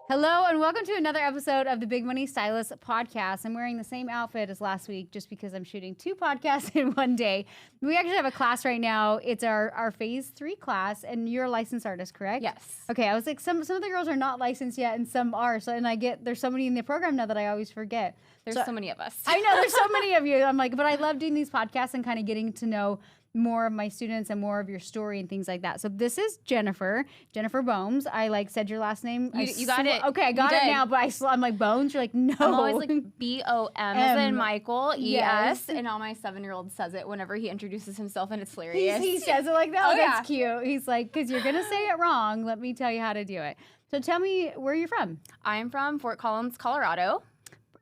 Hello and welcome to another episode of the Big Money Stylist podcast. I'm wearing the same outfit as last week just because I'm shooting 2 podcasts in one day. We actually have a class right now. It's our phase 3 class, and you're a licensed artist, correct? Yes. Okay, I was like, some of the girls are not licensed yet and some are. So, and there's so many in the program now that I always forget. There's so many of us. I know, there's so many of you. I'm like, but I love doing these podcasts and kind of getting to know more of my students and more of your story and things like that. So this is Jennifer Bohms. I said your last name. You got it. Okay, I got it now, but I'm like, Bones? You're like, no. I'm always like B-O-M as in Michael, E-S, yes. and now my 7-year-old says it whenever he introduces himself, and it's hilarious. He says it like that? Oh, That's cute. He's like, because you're going to say it wrong. Let me tell you how to do it. So tell me where you're from. I'm from Fort Collins, Colorado.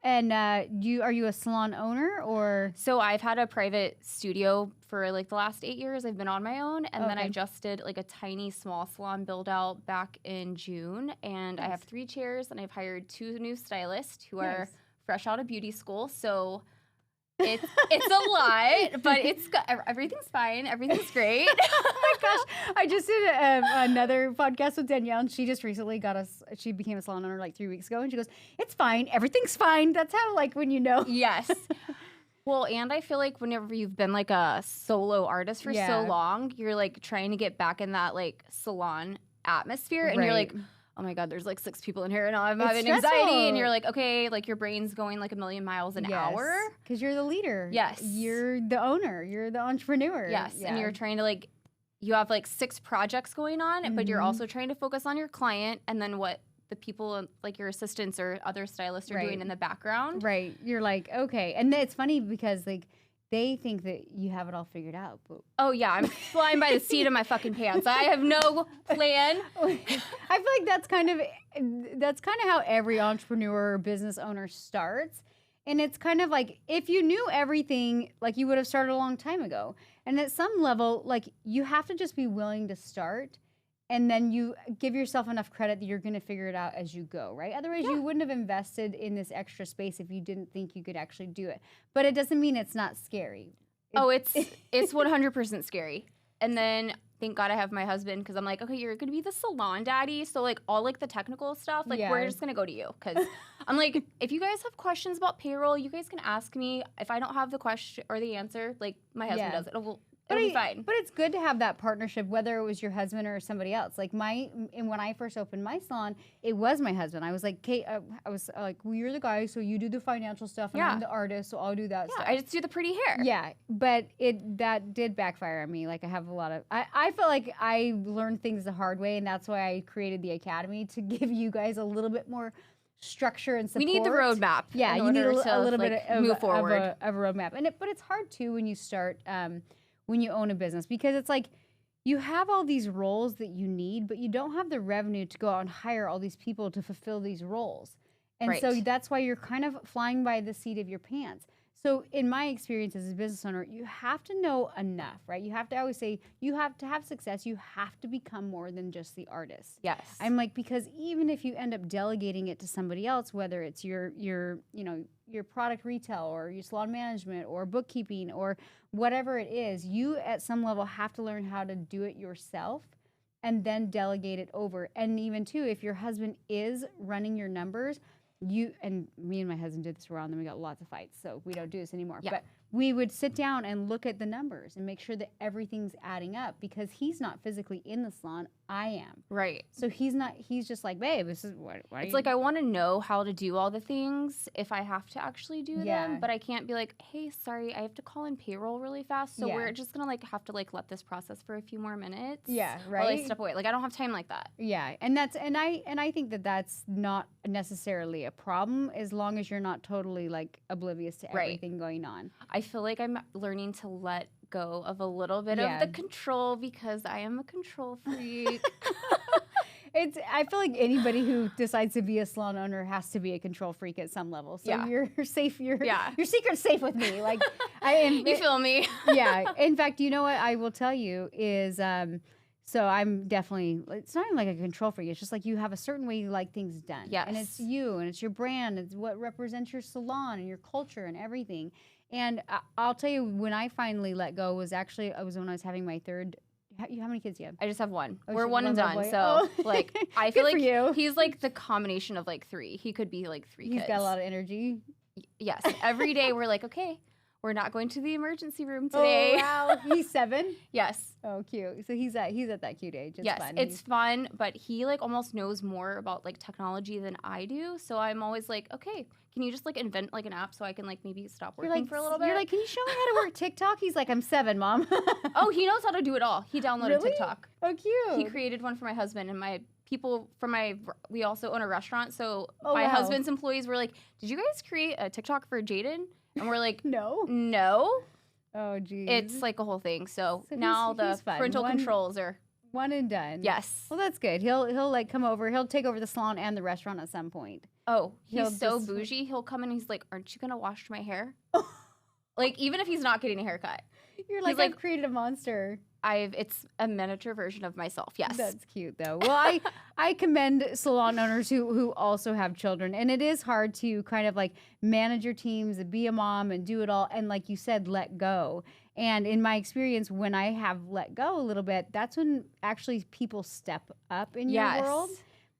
And are you a salon owner or? So I've had a private studio for like the last 8 years. I've been on my own, and then I just did like a tiny small salon build out back in June. And I have 3 chairs, and I've hired 2 new stylists who are fresh out of beauty school. So it's a lot, but everything's fine. Everything's great. Oh my gosh. I just did another podcast with Danielle, and she just recently she became a salon owner like 3 weeks ago, and she goes, it's fine. Everything's fine. That's how, like, when you know. Yes. Well, and I feel like whenever you've been like a solo artist for so long, you're like trying to get back in that like salon atmosphere, and you're like, oh my God, there's like 6 people in here and I'm having anxiety. And you're like, okay, like your brain's going like a million miles an hour. Because you're the leader. Yes. You're the owner. You're the entrepreneur. Yes. Yeah. And you're trying to like, you have like 6 projects going on, but you're also trying to focus on your client and then what the people like your assistants or other stylists are doing in the background. Right. You're like, okay. And it's funny because like, they think that you have it all figured out. But oh, yeah. I'm flying by the seat of my fucking pants. I have no plan. I feel like that's kind of how every entrepreneur or business owner starts. And it's kind of like, if you knew everything, like you would have started a long time ago. And at some level, like you have to just be willing to start. And then you give yourself enough credit that you're going to figure it out as you go, right? Otherwise, you wouldn't have invested in this extra space if you didn't think you could actually do it. But it doesn't mean it's not scary. It's 100% scary. And then, thank God I have my husband, because I'm like, okay, you're going to be the salon daddy. So, like, all, like, the technical stuff, like, we're just going to go to you. Because I'm like, if you guys have questions about payroll, you guys can ask me. If I don't have the question or the answer, like, my husband does it. It'll be fine. But it's good to have that partnership, whether it was your husband or somebody else. Like and when I first opened my salon, it was my husband. I was like, Kate, I was like, well, you're the guy, so you do the financial stuff, and I'm the artist, so I'll do that stuff. I just do the pretty hair. Yeah, but that did backfire on me. Like I have a lot of, I feel like I learned things the hard way, and that's why I created the academy to give you guys a little bit more structure and support. We need the roadmap. Yeah, you need a little bit of move forward of a roadmap, but it's hard too when you start. When you own a business, because it's like you have all these roles that you need, but you don't have the revenue to go out and hire all these people to fulfill these roles. And so that's why you're kind of flying by the seat of your pants. So in my experience as a business owner, you have to know enough, right? You have to always say, you have to have success. You have to become more than just the artist. Yes. I'm like, because even if you end up delegating it to somebody else, whether it's your product retail or your salon management or bookkeeping or whatever it is, you at some level have to learn how to do it yourself and then delegate it over. And even too, if your husband is running your numbers, me and my husband did this around, then we got lots of fights, so we don't do this anymore. But we would sit down and look at the numbers and make sure that everything's adding up, because he's not physically in the salon. I am. Right. So he's just like, babe, this is what it's like, I want to know how to do all the things if I have to actually do them, but I can't be like, hey, sorry, I have to call in payroll really fast, so we're just gonna like have to like let this process for a few more minutes. Yeah, right. While I step away. Like, I don't have time like that. Yeah, and I think that that's not necessarily a problem as long as you're not totally like oblivious to everything going on. I feel like I'm learning to let go of a little bit of the control, because I am a control freak. I feel like anybody who decides to be a salon owner has to be a control freak at some level. So you're safe. Your secret's safe with me. Like you feel me? Yeah. In fact, you know what I will tell you is so I'm definitely, it's not even like a control freak. It's just like you have a certain way you like things done. Yes. And it's you, and it's your brand. It's what represents your salon and your culture and everything. And I'll tell you, when I finally let go was when I was having my third How many kids do you have? I just have one. Oh, We're one and little done. boy. So like I feel Good for like you. he's like the combination of like 3. He could be like 3 kids. He's got a lot of energy. Yes. Every day we're like, okay, we're not going to the emergency room today. Oh, wow. He's 7? Yes. Oh, cute. So he's at that cute age. It's yes, fun. it's fun, but he like almost knows more about like technology than I do. So I'm always like, okay, can you just like invent like an app so I can like maybe stop working for a little bit? You're like, can you show me how to work TikTok? He's like, I'm 7, Mom. Oh, he knows how to do it all. He downloaded Really? TikTok. Oh, cute. He created one for my husband and my people from we also own a restaurant. So Oh, my wow. husband's employees were like, did you guys create a TikTok for Jaden? And we're like, No. no. Oh, geez. It's like a whole thing. So So now he's the fun. parental controls are, one and done. yes. Well, that's good. He'll like come over. He'll take over the salon and the restaurant at some point. Oh, He'll he's so just- bougie. He'll come and he's like, aren't you going to wash my hair? Like, even if he's not getting a haircut. You're like, like- I've created a monster. It's a miniature version of myself. Yes. That's cute, though. Well, I commend salon owners who also have children, and it is hard to kind of like manage your teams and be a mom and do it all, and like you said, let go. And in my experience, when I have let go a little bit, that's when actually people step up in your world.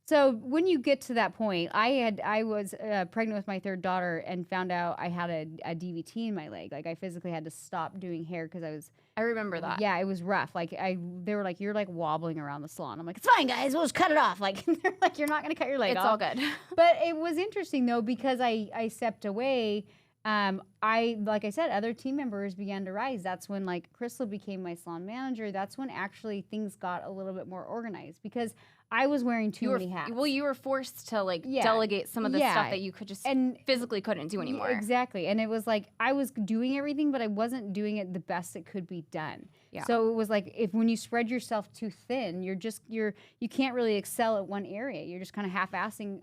So when you get to that point, I was pregnant with my 3rd daughter and found out I had a DVT in my leg. Like I physically had to stop doing hair because I remember that. Yeah, it was rough. Like they were like, you're like wobbling around the salon. I'm like, it's fine, guys. We'll just cut it off. Like they're like, you're not gonna cut your leg It's off. all good. But it was interesting though because I stepped away. Like I said, other team members began to rise. That's when like Crystal became my salon manager. That's when actually things got a little bit more organized because I was wearing too many hats. Well, you were forced to like delegate some of the stuff that you could just physically couldn't do anymore. Exactly. And it was like I was doing everything, but I wasn't doing it the best it could be done. Yeah. So it was like when you spread yourself too thin, you can't really excel at one area. You're just kind of half-assing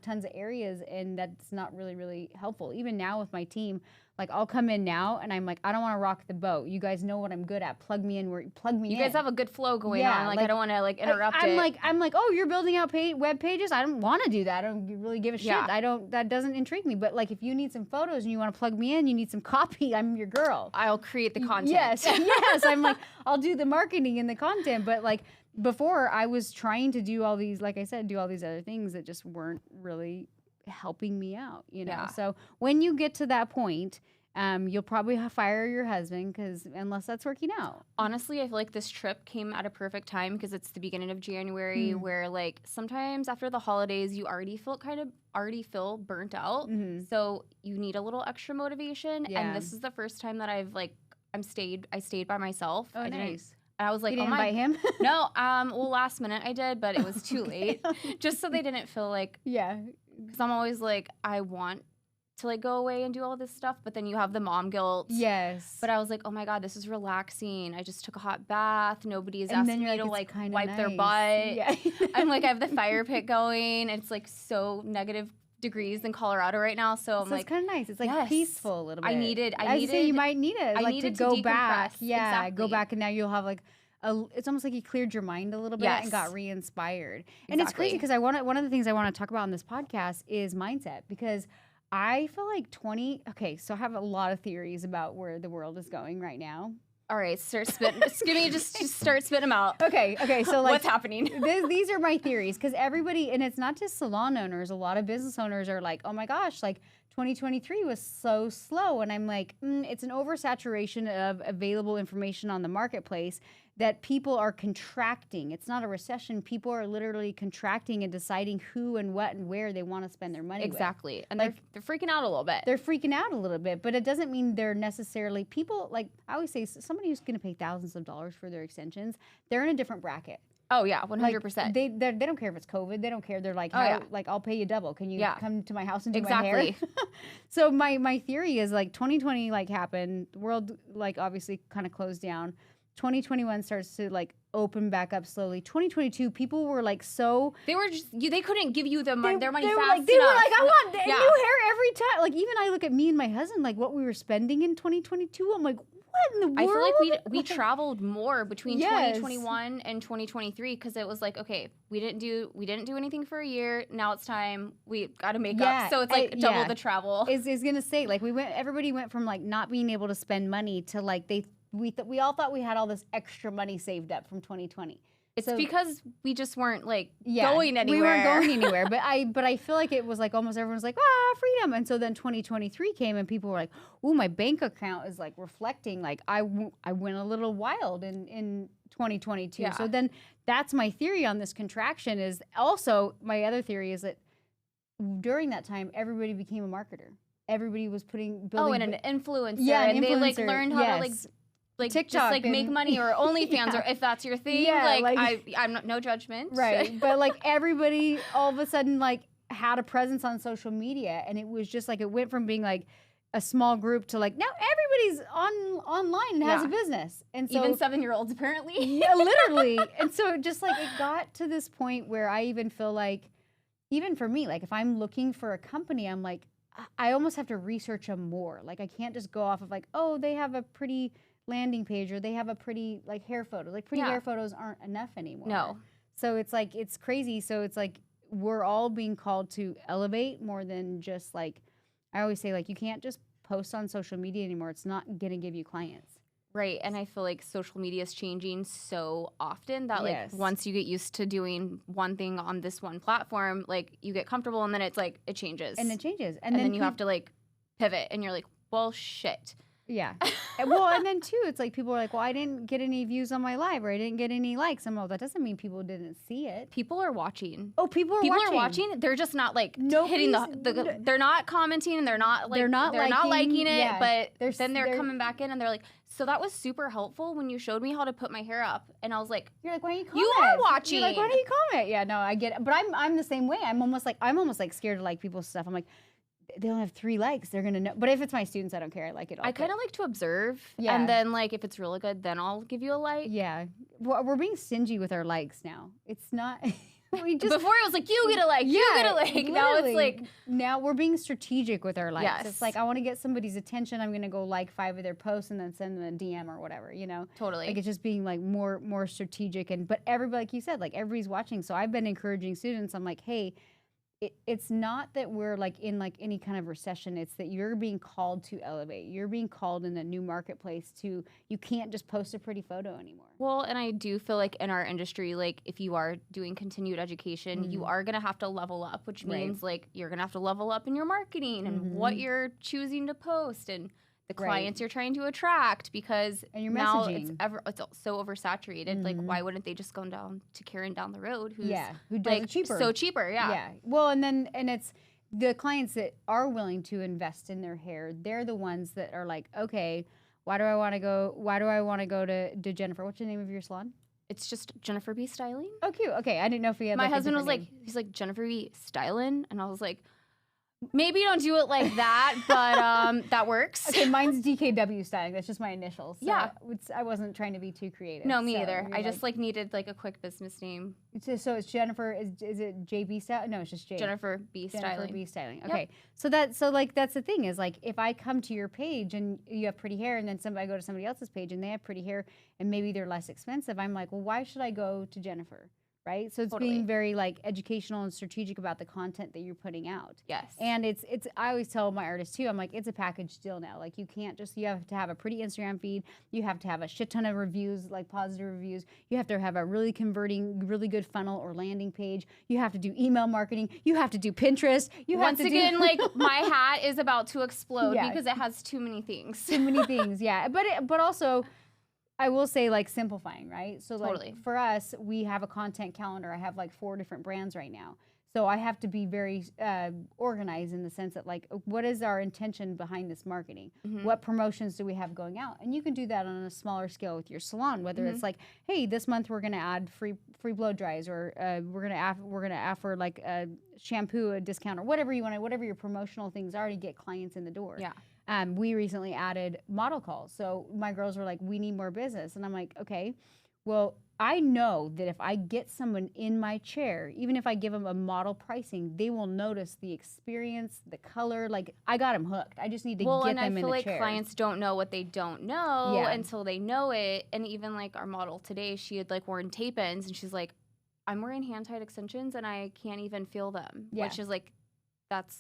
tons of areas, and that's not really, really helpful. Even now with my team, like I'll come in now and I'm like, I don't want to rock the boat. You guys know what I'm good at. Plug me in. You guys have a good flow going on. Like I don't want to like interrupt it. I'm like, oh, you're building out web pages. I don't want to do that. I don't really give a shit. That doesn't intrigue me. But like, if you need some photos and you want to plug me in, you need some copy. I'm your girl. I'll create the content. Yes, yes. I'm like, I'll do the marketing and the content. But like before, I was trying to do all these, like I said, do all these other things that just weren't really helping me out. You know. Yeah. So when you get to that point. You'll probably fire your husband unless that's working out. Honestly, I feel like this trip came at a perfect time because it's the beginning of January where like sometimes after the holidays you already feel burnt out. Mm-hmm. So you need a little extra motivation. Yeah. And this is the first time that I've like I stayed by myself. Oh, nice. I was like, you didn't invite him? No, well, last minute I did, but it was too late. Just so they didn't feel like, because I'm always like, I want to like go away and do all this stuff, but then you have the mom guilt. Yes. But I was like, oh my God, this is relaxing. I just took a hot bath. Nobody is asking me to like wipe their butt. Yeah. I'm like, I have the fire pit going. It's like so negative degrees in Colorado right now. So I'm like, it's kind of nice. It's like peaceful a little bit. I needed, you might need it. Like needed to go back. decompress. Yeah. Exactly. Go back and now you'll have like it's almost like you cleared your mind a little bit and got re-inspired. And it's crazy because one of the things I want to talk about on this podcast is mindset because I feel like so I have a lot of theories about where the world is going right now. All right, start spitting. just start spitting them out. Okay, so like what's happening? These are my theories because everybody, and it's not just salon owners, a lot of business owners are like, oh my gosh, like 2023 was so slow. And I'm like, it's an oversaturation of available information on the marketplace that people are contracting. It's not a recession. People are literally contracting and deciding who and what and where they want to spend their money Exactly. with. And like, they're freaking out a little bit. They're freaking out a little bit, but it doesn't mean they're necessarily people. Like I always say, somebody who's going to pay thousands of dollars for their extensions, they're in a different bracket. Oh yeah, 100%. Like, they don't care if it's COVID. They don't care. They're like, like I'll pay you double. Can you come to my house and do my hair? So my theory is like 2020 like happened. The world like obviously kind of closed down. 2021 starts to like open back up slowly. 2022, people were like they were just they couldn't give you their money fast enough. They were like, I want new hair every time. Like even I look at me and my husband, like what we were spending in 2022. I'm like, what in the world? I feel like we traveled more between 2021 and 2023 because it was like, okay, we didn't do anything for a year. Now it's time we got to make up. So it's like double the travel. Is gonna say like everybody went from like not being able to spend money to like they we all thought we had all this extra money saved up from 2020. It's because we just weren't going anywhere. We weren't going anywhere. But I feel like it was like almost everyone's like, freedom. And so then 2023 came and people were like, ooh, my bank account is like reflecting. Like I went a little wild in 2022. Yeah. So then that's my theory on this contraction. Is also my other theory is that during that time, everybody became a marketer. Everybody was building. And an influencer. Yeah, and they learned how to TikTok just make money or OnlyFans or if that's your thing. Yeah, I'm not, no judgment. Right. But everybody all of a sudden had a presence on social media, and it was just it went from being a small group to now everybody's online and has a business. And so even 7-year-olds apparently. Yeah, literally. And so just it got to this point where I even feel even for me, if I'm looking for a company, I'm I almost have to research them more. I can't just go off of oh, they have a pretty landing page or they have a pretty hair photo. Pretty hair photos aren't enough anymore. No. So it's it's crazy. So it's we're all being called to elevate more than just I always say you can't just post on social media anymore. It's not gonna give you clients. Right. And I feel social media is changing so often that once you get used to doing one thing on this one platform, you get comfortable and then it's it changes. And it changes. And then you have to pivot and you're well, shit. Yeah. And then too, it's people are well, I didn't get any views on my live or I didn't get any likes. I'm that doesn't mean people didn't see it. People are watching. Oh, people are watching. They're just not hitting they're not commenting and they're not liking it, but they're coming back in and they're so that was super helpful when you showed me how to put my hair up. And I was you're why don't you comment? You are watching. You're why don't you comment? Yeah, no, I get it. But I'm the same way. I'm almost scared to like people's stuff. I'm they don't have 3 likes. They're gonna know. But if it's my students, I don't care. I like it all. I kind of like to observe, and then if it's really good, then I'll give you a like. Yeah, we're being stingy with our likes now. It's not. Before it was you get a like, you get a like. Literally. Now it's now we're being strategic with our likes. Yes. It's I want to get somebody's attention. I'm gonna go 5 of their posts and then send them a DM or whatever. Totally. It's just being more strategic but everybody, like you said, everybody's watching. So I've been encouraging students. I'm hey. It's not that we're in any kind of recession. It's that you're being called to elevate. You're being called in a new marketplace to, you can't just post a pretty photo anymore. Well, and I do feel in our industry, if you are doing continued education, you are going to have to level up, which means you're going to have to level up in your marketing and what you're choosing to post and the clients you're trying to attract, because and your now messaging. It's so oversaturated. Why wouldn't they just go down to Karen down the road who does it cheaper? So cheaper, yeah. Well, and it's the clients that are willing to invest in their hair. They're the ones that are okay, why do I want to go to Jennifer? What's the name of your salon? It's just Jennifer B. Styling. Oh, cute. Okay, I didn't know if we had. My husband was he's Jennifer B. Styling, and I was maybe don't do it like that, but that works. Okay, mine's DKW styling. That's just my initials. So yeah. I wasn't trying to be too creative. No, me either. I just needed a quick business name. So it's Jennifer, is it JB Styling? No, it's just J. Jennifer B. Styling. Jennifer B. Styling. Okay. Yep. So that's the thing is if I come to your page and you have pretty hair and then I go to somebody else's page and they have pretty hair and maybe they're less expensive, I'm well, why should I go to Jennifer? Right? So it's being very educational and strategic about the content that you're putting out. Yes. And it's I always tell my artists too, I'm it's a package deal now. You can't just, you have to have a pretty Instagram feed. You have to have a shit ton of reviews, positive reviews. You have to have a really converting, really good funnel or landing page. You have to do email marketing. You have to do Pinterest. Once again, my hat is about to explode because it has too many things. Too many things, yeah. But also, I will say simplifying, right? So totally. For us, we have a content calendar. I have 4 different brands right now. So I have to be very organized in the sense that what is our intention behind this marketing? Mm-hmm. What promotions do we have going out? And you can do that on a smaller scale with your salon, whether it's hey, this month we're going to add free blow dries, or we're going to offer a shampoo a discount, or whatever you want, whatever your promotional things are to get clients in the door. Yeah. We recently added model calls. So my girls were we need more business. And I'm okay, well, I know that if I get someone in my chair, even if I give them a model pricing, they will notice the experience, the color. I got them hooked. I just need to get them in the chair. Well, and I feel clients don't know what they don't know until they know it. And even our model today, she had worn tape ends, and she's I'm wearing hand-tied extensions and I can't even feel them. Yeah. Which is that's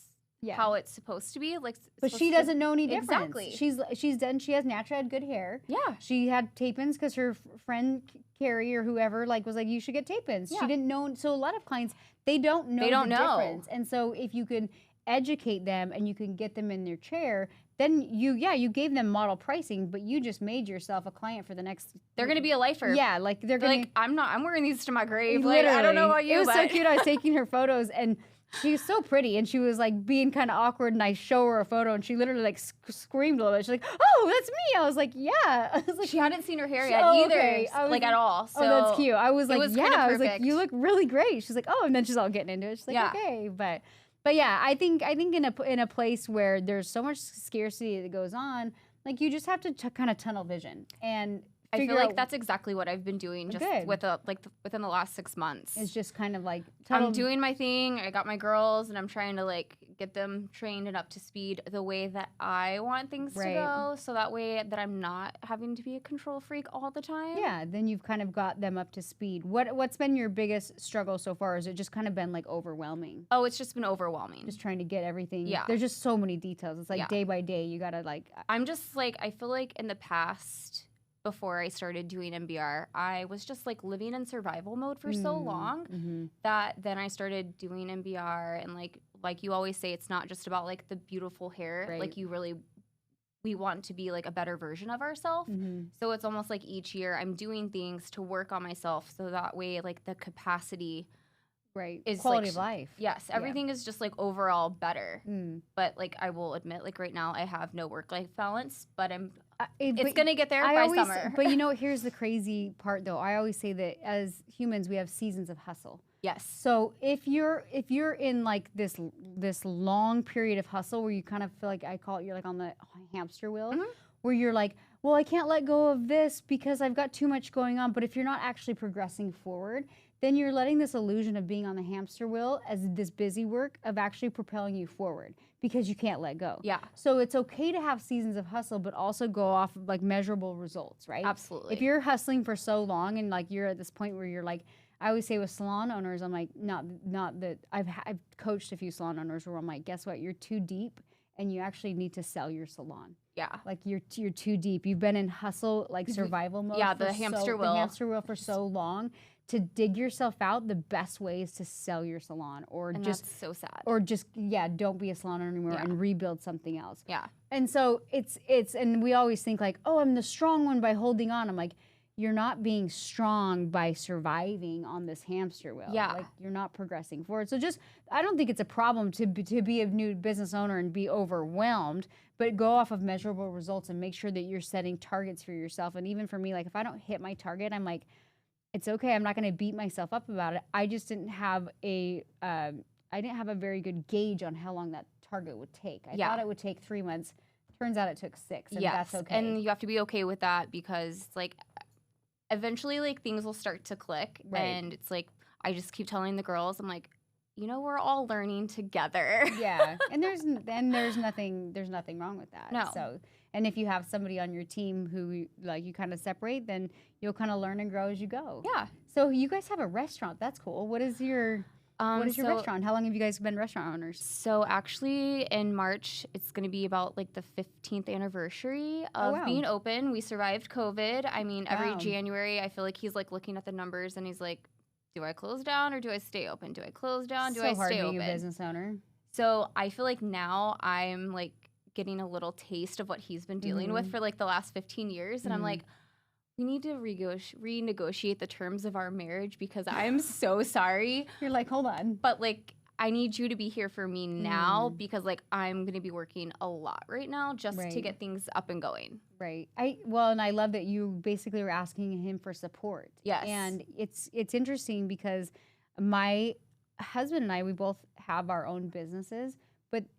how it's supposed to be. Like, but she doesn't know any difference. Exactly. She has naturally had good hair. Yeah. She had tape-ins because her friend Carrie or whoever was like, you should get tape-ins. Yeah. She didn't know. So a lot of clients, they don't know the difference. And so if you can educate them and you can get them in their chair, then you gave them model pricing, but you just made yourself a client for the next. They're going to be a lifer. Yeah, like they're going to. Like, I'm wearing these to my grave. Literally. Like, I don't know about you. It was so cute. I was taking her photos and she was so pretty, and she was like being kind of awkward, and I show her a photo, and she literally like screamed a little bit. She's like, "Oh, that's me!" I was like, "Yeah." I was like, she hadn't seen her hair yet either, like at all. So that's cute. I was like, "Yeah." I was like, perfect. "You look really great." She's like, "Oh," and then she's all getting into it. She's like, "Okay," but yeah, I think in a place where there's so much scarcity that goes on, like you just have to kind of tunnel vision and. I feel like that's exactly what I've been doing just within the last 6 months. It's just kind of like I'm doing my thing. I got my girls, and I'm trying to like get them trained and up to speed the way that I want things to go, so that way that I'm not having to be a control freak all the time. Yeah, then you've kind of got them up to speed. What's been your biggest struggle so far? Has it just kind of been like overwhelming? Oh, it's just been overwhelming. Just trying to get everything. Yeah. There's just so many details. It's like day by day, you gotta like. I'm just like, I feel like in the past, before I started doing MBR, I was just like living in survival mode for so long that then I started doing MBR, and like you always say, it's not just about like the beautiful hair. Like we want to be like a better version of ourselves. So it's almost like each year I'm doing things to work on myself, so that way like the capacity is quality like, of life. Yes, everything is just like overall better. But like I will admit, like right now I have no work-life balance, but it's gonna get there by summer. But you know, here's the crazy part though. I always say that as humans, we have seasons of hustle. Yes. So if you're in like this long period of hustle where you kind of feel like, I call it, you're like on the hamster wheel, where you're like, well, I can't let go of this because I've got too much going on. But if you're not actually progressing forward, then you're letting this illusion of being on the hamster wheel as this busy work of actually propelling you forward because you can't let go. Yeah. So it's okay to have seasons of hustle, but also go off of like measurable results, right? Absolutely. If you're hustling for so long and like you're at this point where you're like, I always say with salon owners, I'm like, not that I've coached a few salon owners where I'm like, guess what? You're too deep and you actually need to sell your salon. Yeah. Like you're too deep. You've been in hustle, like survival mode. Yeah, the hamster wheel for so long. To dig yourself out, the best way is to sell your salon, and that's so sad. Or just don't be a salon owner anymore and rebuild something else. Yeah. And so it's and we always think like, oh, I'm the strong one by holding on. I'm like, you're not being strong by surviving on this hamster wheel. Yeah. Like you're not progressing forward. So I don't think it's a problem to be a new business owner and be overwhelmed, but go off of measurable results and make sure that you're setting targets for yourself. And even for me, like if I don't hit my target, I'm like, it's okay. I'm not going to beat myself up about it. I just didn't have a very good gauge on how long that target would take. I thought it would take 3 months. Turns out it took 6, and that's okay. And you have to be okay with that because like eventually like things will start to click, and it's like I just keep telling the girls, I'm like, you know, we're all learning together. Yeah, and there's nothing wrong with that. No. So, and if you have somebody on your team who like you kind of separate, then you'll kind of learn and grow as you go. Yeah. So you guys have a restaurant. That's cool. What is your restaurant? How long have you guys been restaurant owners? So actually in March, it's going to be about like the 15th anniversary of being open. We survived COVID. I mean, every January, I feel like he's like looking at the numbers and he's like, do I close down or do I stay open? Do I close down? Do I stay open? So hard being a business owner. So I feel like now I'm like getting a little taste of what he's been dealing with for like the last 15 years. And I'm like, we need to renegotiate the terms of our marriage because I'm so sorry. You're like, hold on. But like, I need you to be here for me now because like I'm going to be working a lot right now just to get things up and going. Right. And I love that you basically were asking him for support. Yes. And it's interesting because my husband and I, we both have our own businesses,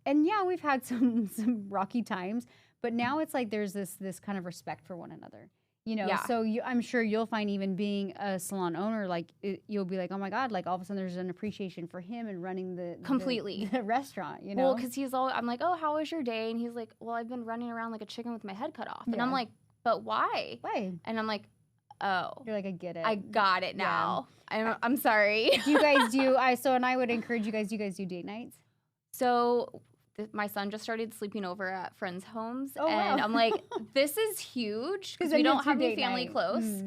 and we've had some rocky times, but now it's like there's this kind of respect for one another. You know, so I'm sure you'll find even being a salon owner, like you'll be like, oh my God, like all of a sudden there's an appreciation for him and running the restaurant, you know? Well, because I'm like, oh, how was your day? And he's like, well, I've been running around like a chicken with my head cut off. And I'm like, but why? Why? And I'm like, oh. You're like, I get it. I got it now. I'm sorry. Do you guys and I would encourage you guys, do you guys do date nights? So my son just started sleeping over at friends' homes, Oh, and wow. I'm like, this is huge because then we don't it's your have any date family night. close.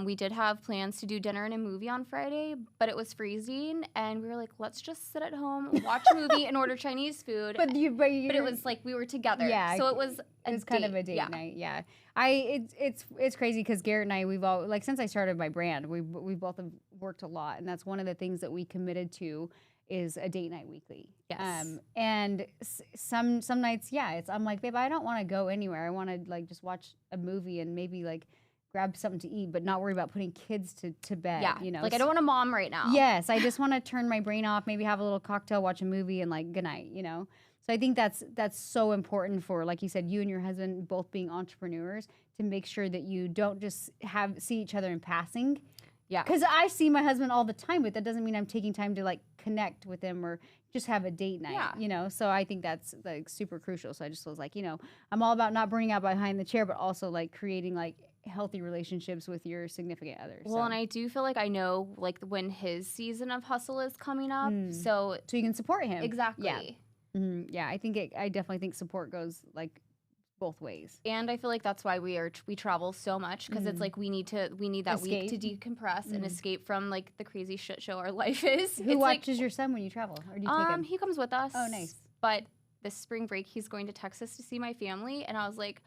We did have plans to do dinner and a movie on Friday, but it was freezing, and we were like, let's just sit at home, watch a movie, and order Chinese food. But it was like we were together, Yeah, so it was kind of a date night. Yeah, it's crazy because Garrett and I, we've all, like, since I started my brand, we both have worked a lot, and that's one of the things that we committed to is a date night weekly. Yes. And some nights, yeah, I'm like, babe, I don't want to go anywhere. I want to like just watch a movie and maybe like grab something to eat, but not worry about putting kids to bed. Yeah, You know, like I don't want a mom right now. Yes, I just want to turn my brain off, maybe have a little cocktail, watch a movie, and like good night. You know. So I think that's so important for, like you said, you and your husband both being entrepreneurs, to make sure that you don't just see each other in passing. Yeah. Because I see my husband all the time, but that doesn't mean I'm taking time to like connect with him or just have a date night. Yeah. You know. So I think that's like super crucial. So I just was like, you know, I'm all about not burning out behind the chair, but also like creating like healthy relationships with your significant others. Well, and I do feel like I know like when his season of hustle is coming up, so you can support him. Exactly. Yeah. Yeah, I definitely think support goes like both ways. And I feel like that's why we travel so much, because it's like we need that Escape. week to decompress and escape from like the crazy shit show our life is. Who watches your son when you travel, or do you take him? He comes with us. Oh, nice. But this spring break he's going to Texas to see my family, and I was like,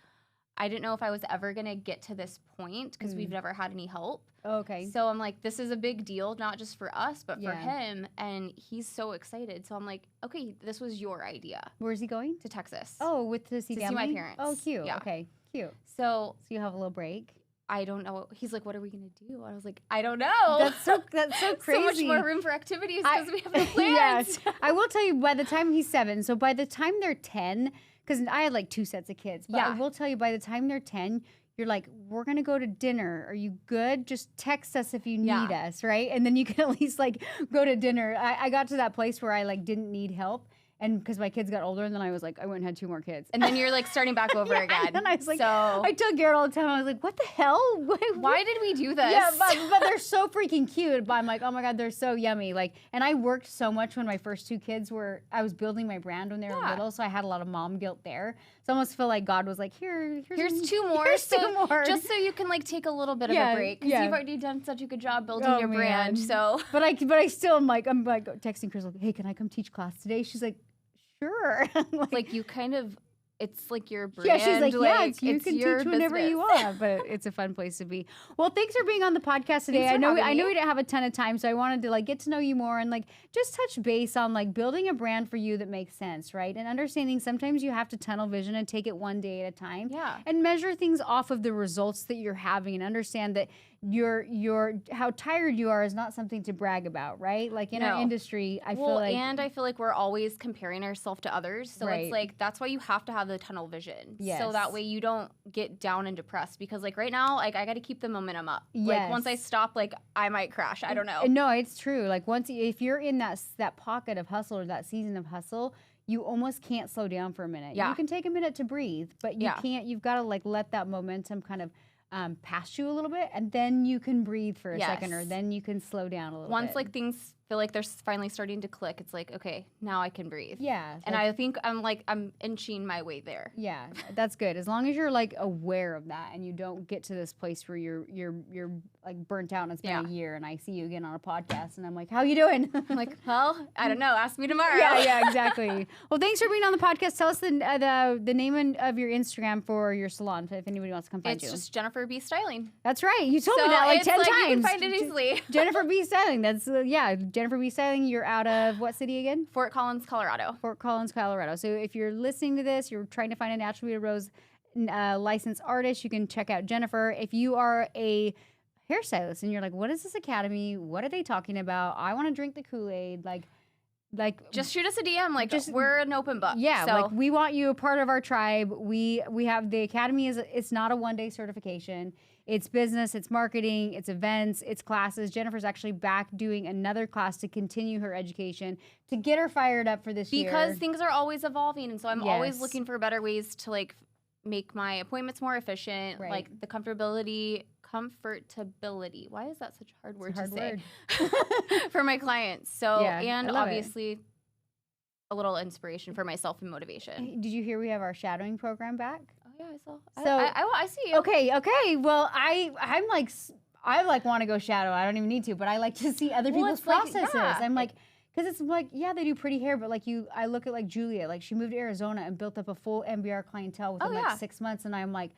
I didn't know if I was ever going to get to this point because we've never had any help. Oh, okay. So I'm like, this is a big deal, not just for us, but for Yeah. him. And he's so excited. So I'm like, okay, this was your idea. Where's he going? To Texas. Oh, to see my family? parents. Oh, cute. Yeah. Okay, cute. So you have a little break. I don't know. He's like, what are we going to do? I was like, I don't know. That's so crazy. So much more room for activities because we have no plans. Yes. I will tell you, by the time he's 7, so by the time they're 10, because I had like 2 sets of kids, but I will tell you, by the time they're 10, you're like, we're going to go to dinner. Are you good? Just text us if you need us, right? And then you can at least like go to dinner. I got to that place where I like didn't need help. And because my kids got older, and then I was like, I went and had 2 more kids. And then you're like starting back over again. And I was like, so I tell Garrett all the time, I was like, what the hell? Why did we do this? Yeah, but they're so freaking cute. But I'm like, oh my God, they're so yummy. Like, and I worked so much when my first 2 kids I was building my brand when they were little. So I had a lot of mom guilt there. So I almost feel like God was like, here's 2 more. Here's 2 more. Just so you can like take a little bit of a break. Because you've already done such a good job building your brand. So, but I still am like texting Crystal, hey, can I come teach class today? She's like, sure. like you kind of, it's like your brand. Yeah, she's like, yeah, you can your teach whenever business. you want, but it's a fun place to be. Well, thanks for being on the podcast today. I know we didn't have a ton of time, so I wanted to like get to know you more and like just touch base on like building a brand for you that makes sense, right? And understanding sometimes you have to tunnel vision and take it one day at a time. Yeah. And measure things off of the results that you're having, and understand that your how tired you are is not something to brag about, right? Like in our industry, I feel like we're always comparing ourselves to others. So it's like that's why you have to have the tunnel vision. Yes. So that way you don't get down and depressed, because like right now, like I got to keep the momentum up. Like once I stop, like I might crash. I don't know. No, it's true. Like if you're in that pocket of hustle or that season of hustle, you almost can't slow down for a minute. Yeah. You can take a minute to breathe, but you can't. You've got to like let that momentum kind of past you a little bit, and then you can breathe for a second, or then you can slow down a little bit. Once like things feel like they're finally starting to click, it's like, okay, now I can breathe. Yeah. And I think I'm inching my way there. Yeah, that's good. As long as you're like aware of that and you don't get to this place where you're like burnt out and it's been a year, and I see you again on a podcast and I'm like, how you doing? I'm like, well, I don't know. Ask me tomorrow. Yeah, exactly. Well, thanks for being on the podcast. Tell us the name of your Instagram for your salon if anybody wants to come find you. It's just Jennifer B Styling. That's right. You told me that like 10 times. You can find it easily. Jennifer B Styling. That's Jennifer B Styling. You're out of what city again? Fort Collins, Colorado. Fort Collins, Colorado. So if you're listening to this, you're trying to find a Natural Beauty Rose licensed artist, you can check out Jennifer. If you are a hairstylist and you're like, what is this academy? What are they talking about? I want to drink the Kool-Aid. Like just shoot us a DM. Like we're an open book. Yeah, so. like we want you a part of our tribe. We have the academy it's not a one-day certification. It's business, it's marketing, it's events, it's classes. Jennifer's actually back doing another class to continue her education, to get her fired up for this year. Because things are always evolving, and so I'm always looking for better ways to like make my appointments more efficient, like the comfortability. Why is that such a hard word to say? For my clients. So, and obviously a little inspiration for myself and motivation. Did you hear we have our shadowing program back? Oh yeah, I saw. So I see you. Okay. Well, I'm like, I like want to go shadow. I don't even need to, but I like to see other people's processes. I'm like, because it's like, yeah, they do pretty hair, but like I look at like Julia, like she moved to Arizona and built up a full MBR clientele within like 6 months, and I'm like,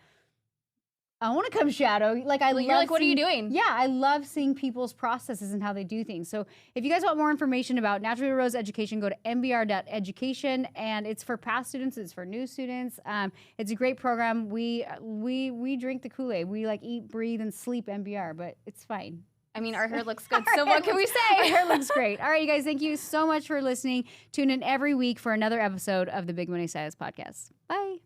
I want to come shadow. Like you're like, what are you doing? Yeah, I love seeing people's processes and how they do things. So if you guys want more information about Natural Rose Education, go to mbr.education, and it's for past students, it's for new students. It's a great program. We drink the Kool-Aid. We like eat, breathe, and sleep MBR, but it's fine. I mean, our hair looks good, so what can we say? Our hair looks great. All right, you guys, thank you so much for listening. Tune in every week for another episode of the Big Money Stylist Podcast. Bye.